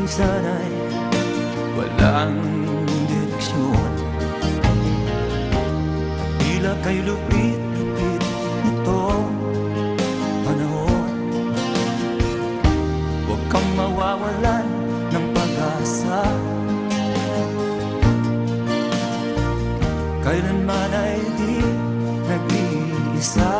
minsan ay walang direksyon. Tila kay lupit-lupit nitong panahon. Huwag kang mawawalan ng pag-asa, kailanman ay di nag-iisa.